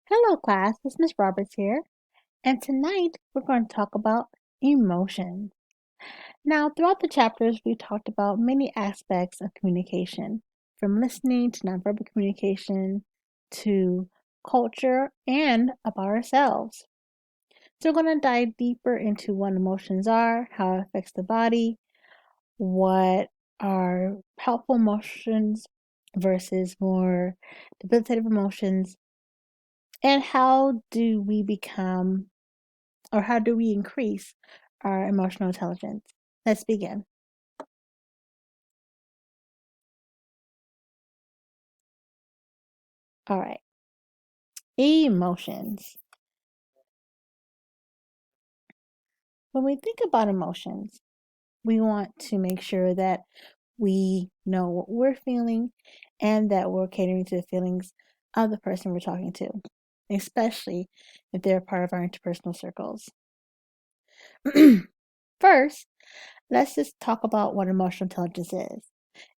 Hello, class. It's Miss Roberts here, and tonight we're going to talk about emotions. Now, throughout the chapters, we talked about many aspects of communication, from listening to nonverbal communication to culture and about ourselves. So, we're going to dive deeper into what emotions are, how it affects the body, what are helpful emotions versus more debilitative emotions, and how do we become or how do we increase our emotional intelligence? Let's begin. All right. Emotions. When we think about emotions, we want to make sure that we know what we're feeling and that we're catering to the feelings of the person we're talking to, especially if they're part of our interpersonal circles. First, let's just talk about what emotional intelligence is.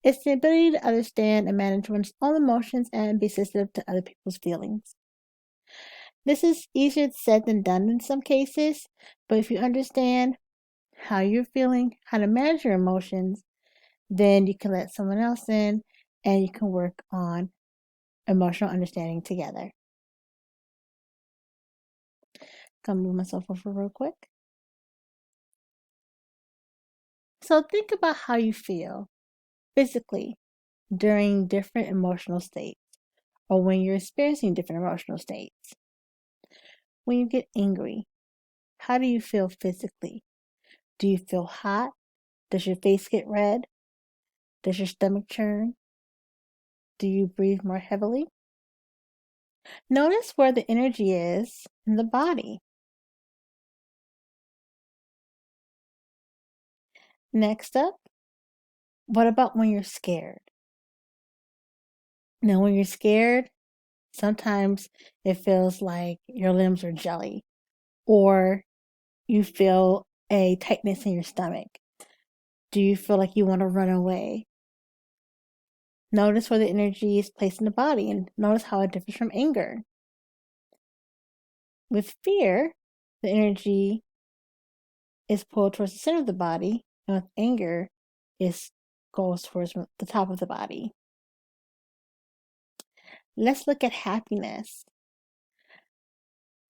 It's the ability to understand and manage one's own emotions and be sensitive to other people's feelings. This is easier said than done in some cases, but if you understand how you're feeling, how to manage your emotions, then you can let someone else in and you can work on emotional understanding together. Gonna move myself over real quick. So think about how you feel physically during different emotional states or when you're experiencing different emotional states. When you get angry, how do you feel physically? Do you feel hot? Does your face get red? Does your stomach churn? Do you breathe more heavily? Notice where the energy is in the body. Next up, what about when you're scared? Now, when you're scared, sometimes it feels like your limbs are jelly, or you feel a tightness in your stomach. Do you feel like you want to run away? Notice where the energy is placed in the body and notice how it differs from anger. With fear, the energy is pulled towards the center of the body, and with anger, it goes towards the top of the body. Let's look at happiness.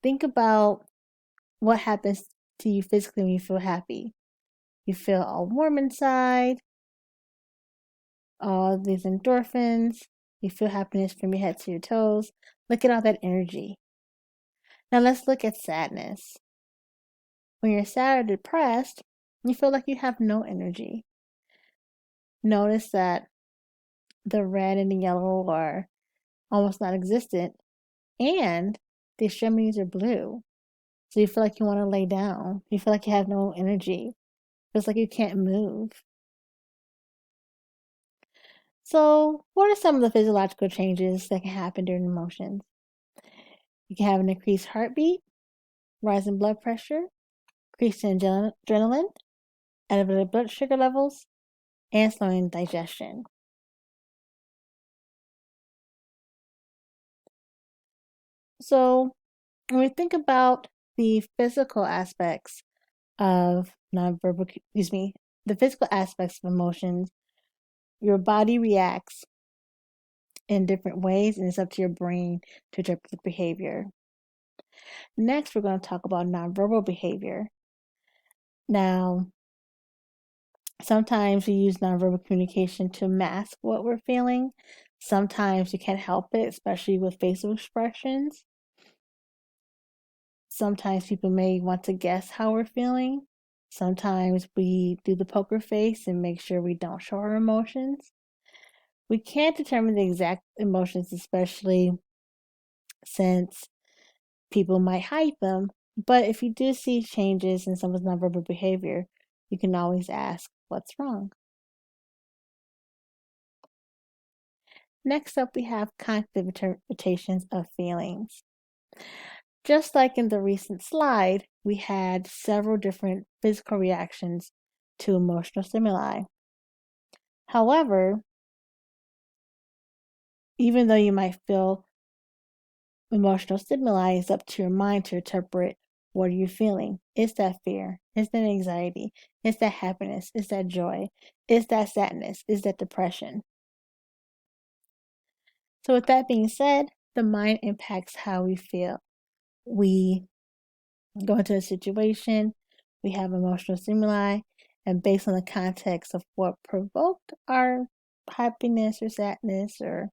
Think about what happens to you physically when you feel happy. You feel all warm inside, all these endorphins. You feel happiness from your head to your toes. Look at all that energy. Now let's look at sadness. When you're sad or depressed, you feel like you have no energy. Notice that the red and the yellow are almost non existent, and the extremities are blue. So you feel like you want to lay down. You feel like you have no energy. It feels like you can't move. So, what are some of the physiological changes that can happen during emotions? You can have an increased heartbeat, rise in blood pressure, increase in adrenaline, elevated blood sugar levels, and slowing digestion. So, when we think about the physical aspects of the physical aspects of emotions, your body reacts in different ways, and it's up to your brain to interpret the behavior. Next, we're going to talk about nonverbal behavior. Now, sometimes we use nonverbal communication to mask what we're feeling. Sometimes you can't help it, especially with facial expressions. Sometimes people may want to guess how we're feeling. Sometimes we do the poker face and make sure we don't show our emotions. We can't determine the exact emotions, especially since people might hide them. But if you do see changes in someone's nonverbal behavior, you can always ask, what's wrong? Next up, we have cognitive interpretations of feelings. Just like in the recent slide, we had several different physical reactions to emotional stimuli. However, even though you might feel emotional stimuli, it's up to your mind to interpret what are you feeling. Is that fear? Is that anxiety? Is that happiness? Is that joy? Is that sadness? Is that depression? So with that being said, the mind impacts how we feel. We go into a situation, we have emotional stimuli, and based on the context of what provoked our happiness or sadness or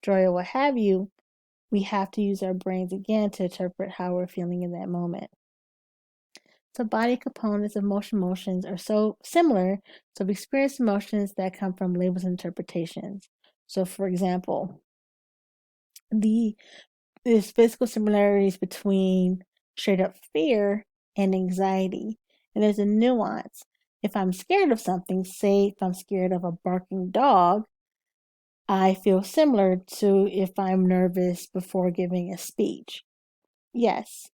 joy or what have you, we have to use our brains again to interpret how we're feeling in that moment. So body components of emotions are so similar, so we experience emotions that come from labels and interpretations. So for example, there's physical similarities between straight up fear and anxiety. And there's a nuance. If I'm scared of something, say if I'm scared of a barking dog, I feel similar to if I'm nervous before giving a speech. Yes,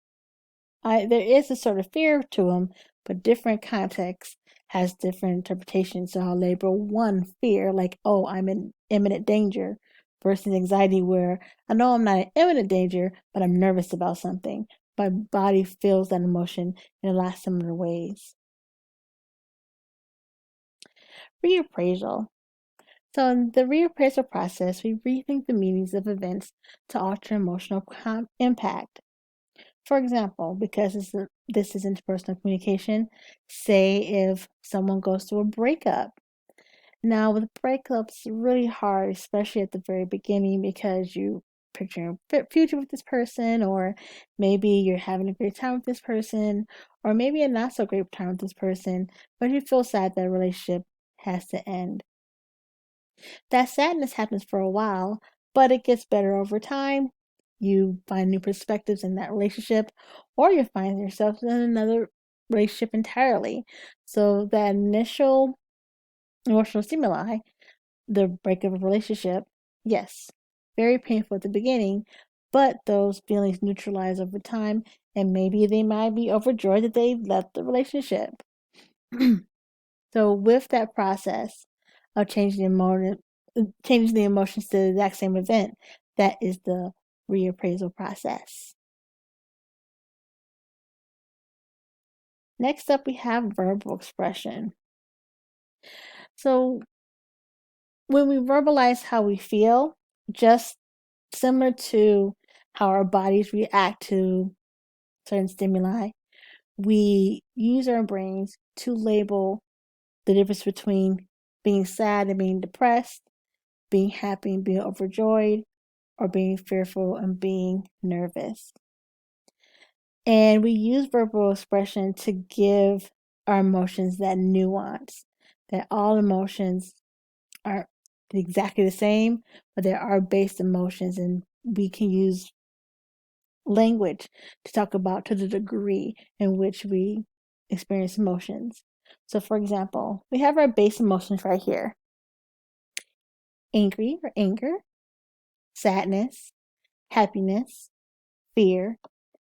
there is a sort of fear to them, but different context has different interpretations. So I'll label one fear, like, oh, I'm in imminent danger, versus anxiety, where I know I'm not in imminent danger, but I'm nervous about something. My body feels that emotion in a lot of similar ways. Reappraisal. So in the reappraisal process, we rethink the meanings of events to alter emotional impact. For example, because this is interpersonal communication, say if someone goes through a breakup. Now, with breakups, it's really hard, especially at the very beginning, because you picture your future with this person, or maybe you're having a great time with this person, or maybe a not so great time with this person, but you feel sad that relationship has to end. That sadness happens for a while, but it gets better over time. You find new perspectives in that relationship, or you find yourself in another relationship entirely. So that initial emotional stimuli, the breakup of a relationship, yes, very painful at the beginning, but those feelings neutralize over time, and maybe they might be overjoyed that they left the relationship. So with that process of changing the emotions to the exact same event, that is the reappraisal process. Next up, we have verbal expression. So when we verbalize how we feel, just similar to how our bodies react to certain stimuli, we use our brains to label the difference between being sad and being depressed, being happy and being overjoyed, or being fearful and being nervous. And we use verbal expression to give our emotions that nuance, that all emotions are exactly the same, but there are base emotions, and we can use language to talk about to the degree in which we experience emotions. So, for example, we have our base emotions right here: angry or anger, sadness, happiness, fear,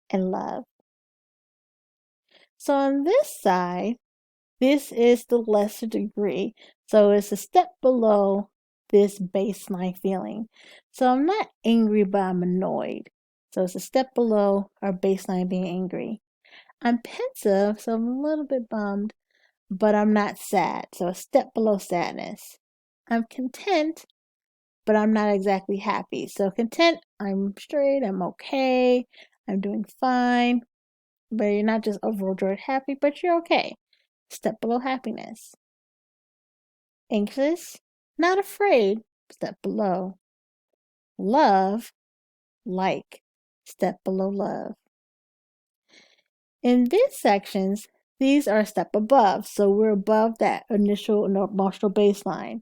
and love. So, on this side, this is the lesser degree. So, it's a step below this baseline feeling. So, I'm not angry, but I'm annoyed. So, it's a step below our baseline being angry. I'm pensive, so I'm a little bit bummed, but I'm not sad. So, a step below sadness. I'm content, but I'm not exactly happy. So, content, I'm straight, I'm okay, I'm doing fine, but you're not just overjoyed happy, but you're okay. Step below happiness. Anxious, not afraid, step below. Love, like, step below love. In these sections, these are a step above, so we're above that initial emotional baseline.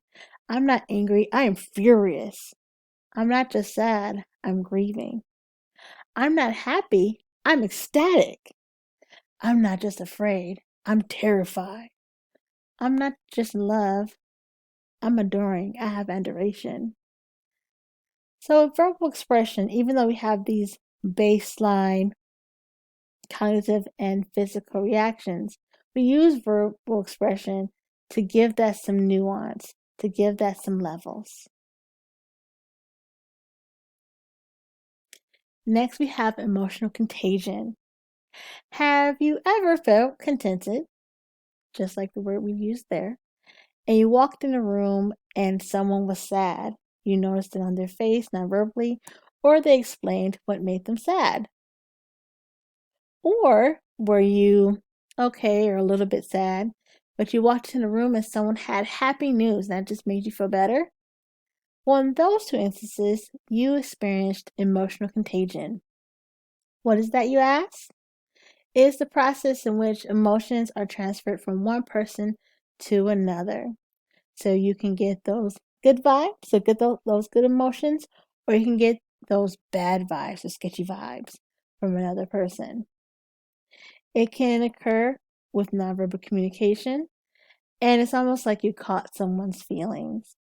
I'm not angry, I am furious. I'm not just sad, I'm grieving. I'm not happy, I'm ecstatic. I'm not just afraid, I'm terrified. I'm not just in love, I'm adoring, I have adoration. So, verbal expression, even though we have these baseline cognitive and physical reactions, we use verbal expression to give that some nuance, to give that some levels. Next, we have emotional contagion. Have you ever felt contented, just like the word we used there, and you walked in a room and someone was sad? You noticed it on their face, non-verbally, or they explained what made them sad. Or were you okay or a little bit sad, but you walked in a room and someone had happy news and that just made you feel better? Well, in those two instances, you experienced emotional contagion. What is that, you ask? It is the process in which emotions are transferred from one person to another. So you can get those good vibes, so get those good emotions, or you can get those bad vibes, the sketchy vibes from another person. It can occur with nonverbal communication, and it's almost like you caught someone's feelings.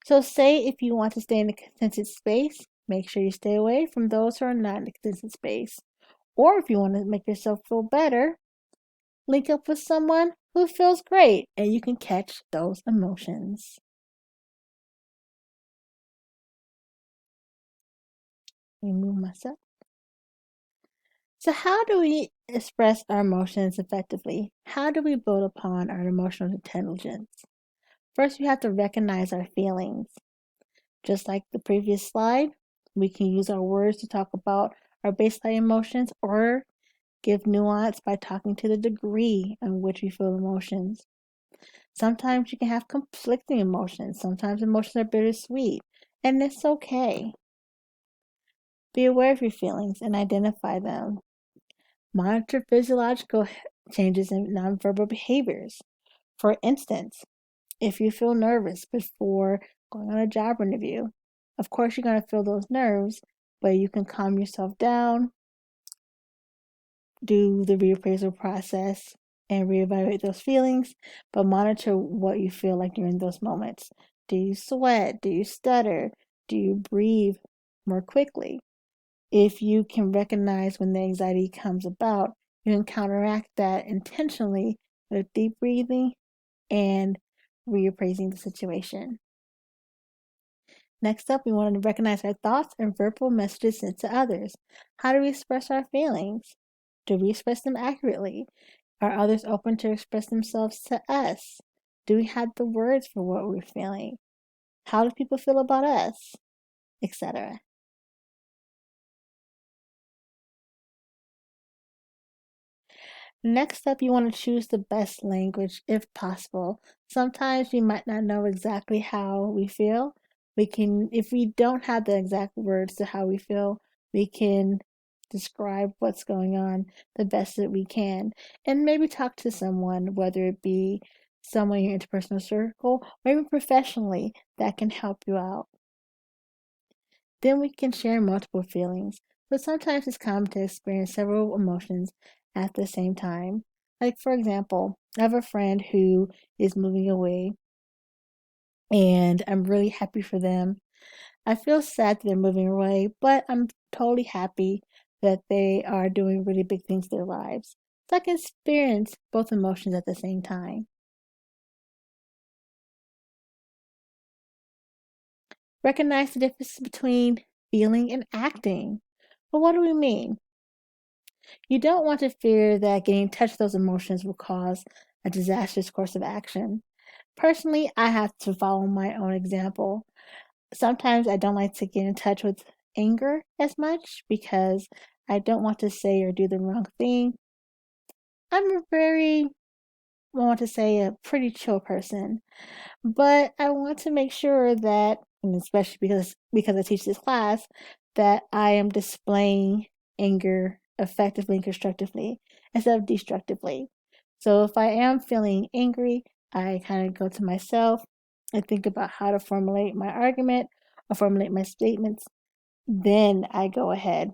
So, say if you want to stay in a contented space, make sure you stay away from those who are not in a contented space. Or if you want to make yourself feel better, link up with someone who feels great and you can catch those emotions. Remove myself. So, how do we express our emotions effectively? How do we build upon our emotional intelligence? First, we have to recognize our feelings. Just like the previous slide, we can use our words to talk about our baseline emotions or give nuance by talking to the degree in which we feel emotions. Sometimes you can have conflicting emotions. Sometimes emotions are bittersweet, and it's okay. Be aware of your feelings and identify them. Monitor physiological changes in nonverbal behaviors. For instance, if you feel nervous before going on a job interview, of course you're going to feel those nerves, but you can calm yourself down, do the reappraisal process, and reevaluate those feelings, but monitor what you feel like during those moments. Do you sweat? Do you stutter? Do you breathe more quickly? If you can recognize when the anxiety comes about, you can counteract that intentionally with deep breathing and reappraising the situation. Next up, we want to recognize our thoughts and verbal messages sent to others. How do we express our feelings? Do we express them accurately? Are others open to express themselves to us? Do we have the words for what we're feeling? How do people feel about us? Etc. Next up, you want to choose the best language if possible. Sometimes we might not know exactly how we feel. If we don't have the exact words to how we feel, we can describe what's going on the best that we can. And maybe talk to someone, whether it be someone in your interpersonal circle, or even professionally, that can help you out. Then we can share multiple feelings. But sometimes it's common to experience several emotions at the same time. Like, for example, I have a friend who is moving away, and I'm really happy for them. I feel sad that they're moving away, but I'm totally happy that they are doing really big things in their lives. So I can experience both emotions at the same time. Recognize the difference between feeling and acting. But what do we mean? You don't want to fear that getting in touch with those emotions will cause a disastrous course of action. Personally, I have to follow my own example. Sometimes I don't like to get in touch with anger as much because I don't want to say or do the wrong thing. I'm I want to say, a pretty chill person. But I want to make sure that, and especially because I teach this class, that I am displaying anger effectively and constructively instead of destructively. So if I am feeling angry, I kind of go to myself and think about how to formulate my argument or formulate my statements. Then I go ahead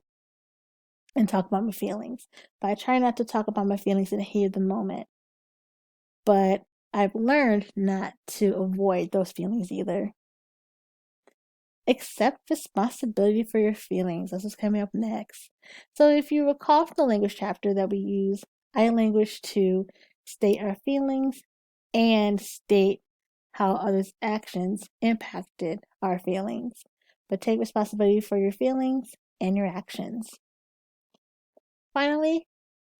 and talk about my feelings. But I try not to talk about my feelings in the heat of the moment. But I've learned not to avoid those feelings either. Accept responsibility for your feelings. That's what's coming up next. So, if you recall from the language chapter that we use I language to state our feelings and state how others' actions impacted our feelings. But take responsibility for your feelings and your actions. Finally,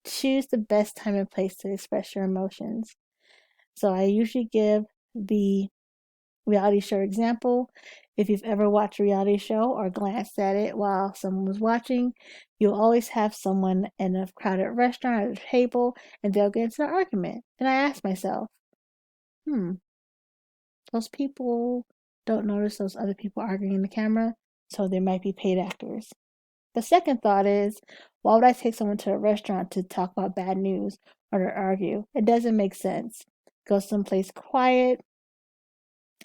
choose the best time and place to express your emotions. So I usually give the reality show example. If you've ever watched a reality show or glanced at it while someone was watching, you'll always have someone in a crowded restaurant at a table and they'll get into an argument. And I ask myself, those people don't notice those other people arguing in the camera, so they might be paid actors. The second thought is, why would I take someone to a restaurant to talk about bad news or to argue? It doesn't make sense. Go someplace quiet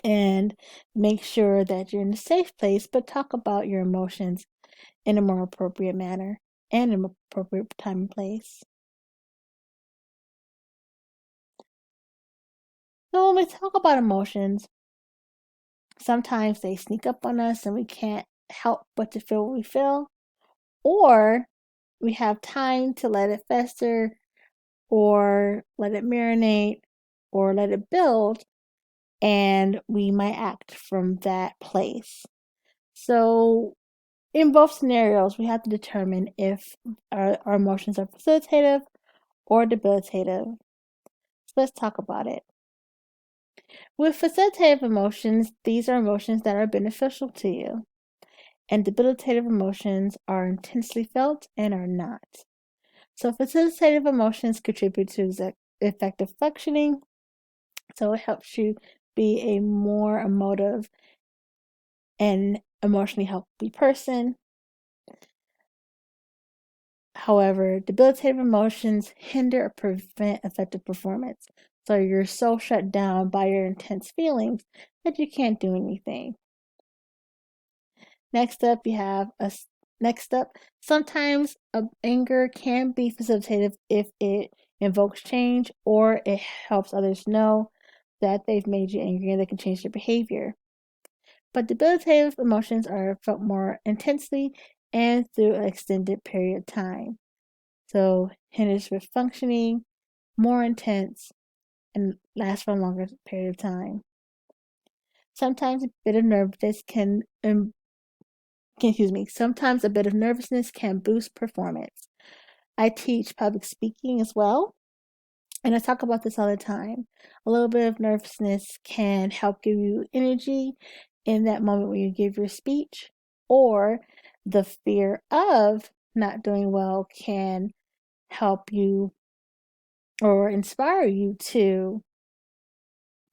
and make sure that you're in a safe place, but talk about your emotions in a more appropriate manner and in an appropriate time and place. So when we talk about emotions, sometimes they sneak up on us and we can't help but to feel what we feel, or we have time to let it fester or let it marinate or let it build, and we might act from that place. So in both scenarios, we have to determine if our emotions are facilitative or debilitative. So let's talk about it. With facilitative emotions, these are emotions that are beneficial to you, and debilitative emotions are intensely felt and are not. So facilitative emotions contribute to effective functioning, so it helps you be a more emotive and emotionally healthy person. However, debilitative emotions hinder or prevent effective performance. So you're so shut down by your intense feelings that you can't do anything. Next up, sometimes anger can be facilitative if it invokes change or it helps others know that they've made you angry and they can change their behavior. But debilitative emotions are felt more intensely and through an extended period of time. So hinders with functioning, more intense, and lasts for a longer period of time. Sometimes a bit of nervousness sometimes a bit of nervousness can boost performance. I teach public speaking as well, and I talk about this all the time. A little bit of nervousness can help give you energy in that moment when you give your speech, or the fear of not doing well can help you or inspire you to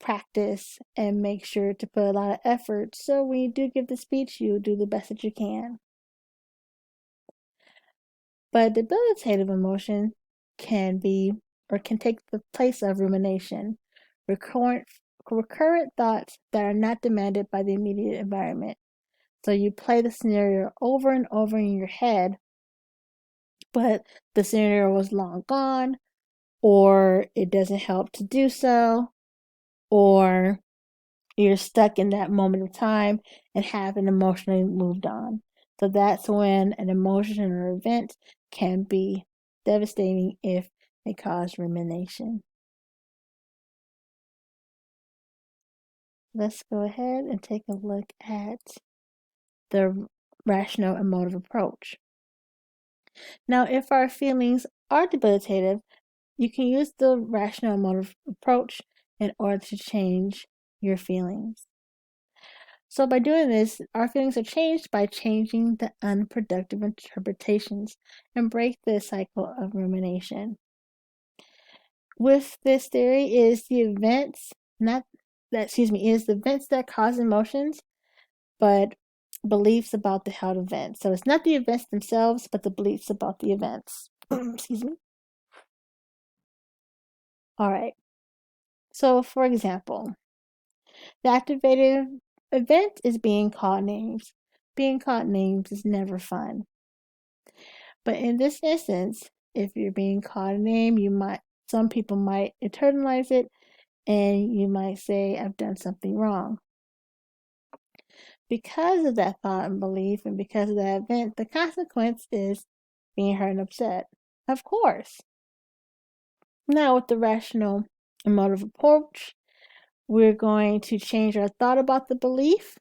practice and make sure to put a lot of effort. So when you do give the speech, you do the best that you can. But debilitative emotion can take the place of rumination, recurrent thoughts that are not demanded by the immediate environment. So you play the scenario over and over in your head, but the scenario was long gone, or it doesn't help to do so, or you're stuck in that moment of time and haven't emotionally moved on. So that's when an emotion or event can be devastating if it causes rumination. Let's go ahead and take a look at the rational emotive approach. Now, if our feelings are debilitative, you can use the rational emotive approach in order to change your feelings. So by doing this, our feelings are changed by changing the unproductive interpretations and break the cycle of rumination. With this theory is the events that cause emotions, but beliefs about the held events. So it's not the events themselves, but the beliefs about the events. Excuse me. All right. So for example, the activated event is being called names. Being called names is never fun. But in this instance, if you're being called a name, some people might internalize it and you might say, I've done something wrong. Because of that thought and belief and because of that event, the consequence is being hurt and upset. Of course. Now, with the rational emotive approach, we're going to change our thought about the belief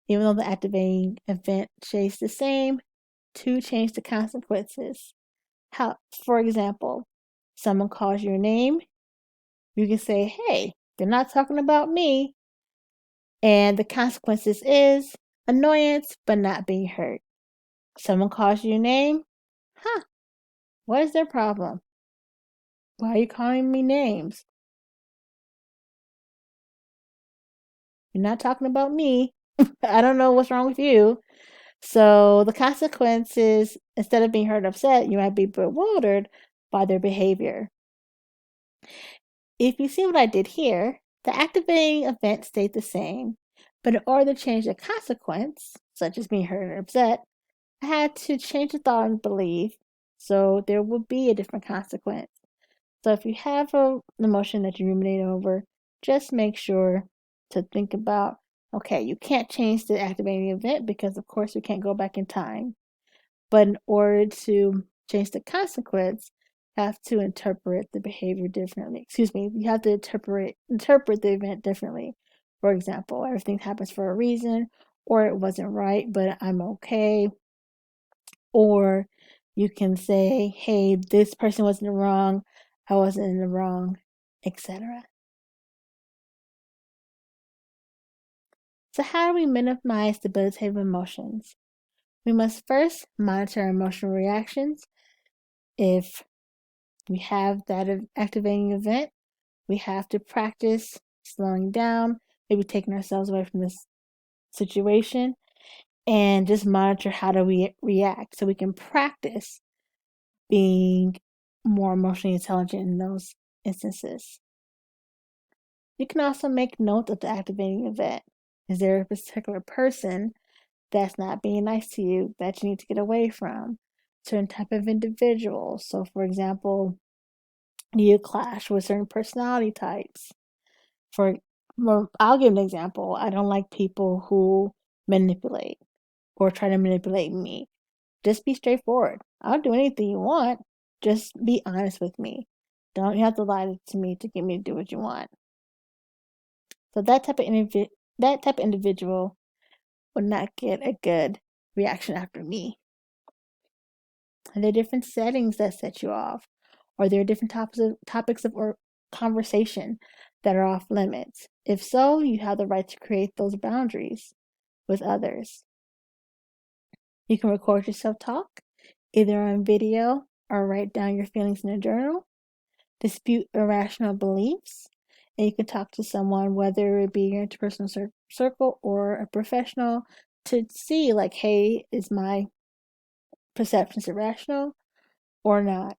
Even though the activating event stays the same, to change the consequences. For example, someone calls your name, you can say, hey, they're not talking about me. And the consequences is annoyance, but not being hurt. Someone calls your name, what is their problem? Why are you calling me names? You're not talking about me. I don't know what's wrong with you. So the consequences, instead of being hurt or upset, you might be bewildered by their behavior. If you see what I did here, the activating event stayed the same, but in order to change the consequence, such as being hurt or upset, I had to change the thought and belief so there will be a different consequence. So if you have an emotion that you ruminate over, just make sure to think about, okay, you can't change the activating event because of course we can't go back in time. But in order to change the consequence, you have to interpret the behavior differently. You have to interpret the event differently. For example, everything happens for a reason, or it wasn't right, but I'm okay. Or you can say, hey, this person was in the wrong, I wasn't in the wrong, etc. So how do we minimize debilitative emotions? We must first monitor our emotional reactions. If we have that activating event, we have to practice slowing down, maybe taking ourselves away from this situation, and just monitor how do we react so we can practice being more emotionally intelligent in those instances. You can also make note of the activating event. Is there a particular person that's not being nice to you that you need to get away from? Certain type of individuals. So, for example, you clash with certain personality types. I'll give an example. I don't like people who manipulate or try to manipulate me. Just be straightforward. I'll do anything you want. Just be honest with me. You have to lie to me to get me to do what you want. So that type of individual would not get a good reaction after me. Are there different settings that set you off? Are there different topics of conversation that are off limits? If so, you have the right to create those boundaries with others. You can record yourself talk, either on video or write down your feelings in a journal. Dispute irrational beliefs, and you can talk to someone, whether it be your interpersonal circle or a professional, to see, like, hey, is my perceptions irrational or not?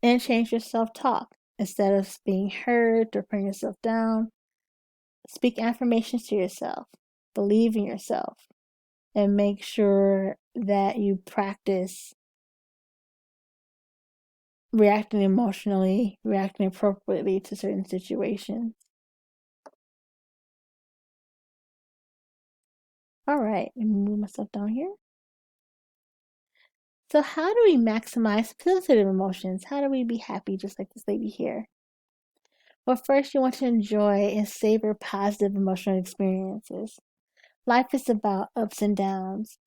And change your self-talk. Instead of being hurt or putting yourself down, speak affirmations to yourself. Believe in yourself. And make sure that you practice reacting emotionally, reacting appropriately to certain situations. All right, let me move myself down here. So how do we maximize positive emotions? How do we be happy just like this lady here? Well, first you want to enjoy and savor positive emotional experiences. Life is about ups and downs,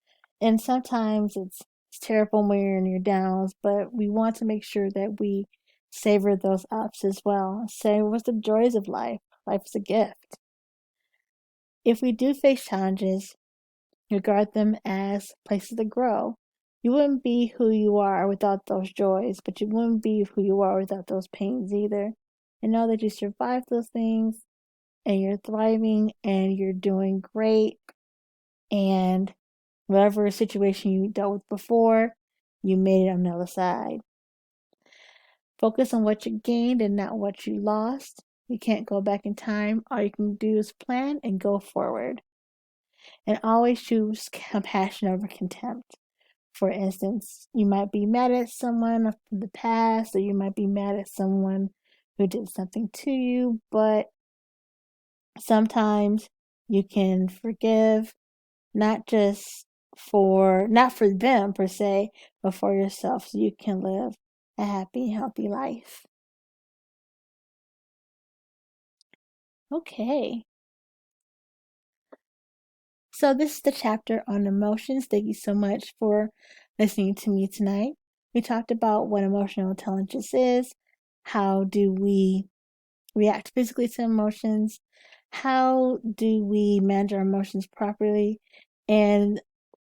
and sometimes it's terrible when you're in your downs, but we want to make sure that we savor those ups as well. Savor the joys of life. Life is a gift. If we do face challenges, regard them as places to grow. You wouldn't be who you are without those joys, but you wouldn't be who you are without those pains either. And know that you survived those things and you're thriving and you're doing great. And whatever situation you dealt with before, you made it on the other side. Focus on what you gained and not what you lost. You can't go back in time. All you can do is plan and go forward. And always choose compassion over contempt. For instance, you might be mad at someone from the past, or you might be mad at someone who did something to you, but sometimes you can forgive, not for them per se, but for yourself, so you can live a happy, healthy life. Okay. So this is the chapter on emotions. Thank you so much for listening to me tonight. We talked about what emotional intelligence is, how do we react physically to emotions, how do we manage our emotions properly, and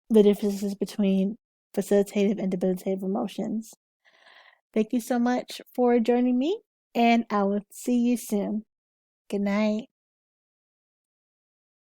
the differences between facilitative and debilitative emotions. Thank you so much for joining me, and I will see you soon. Good night.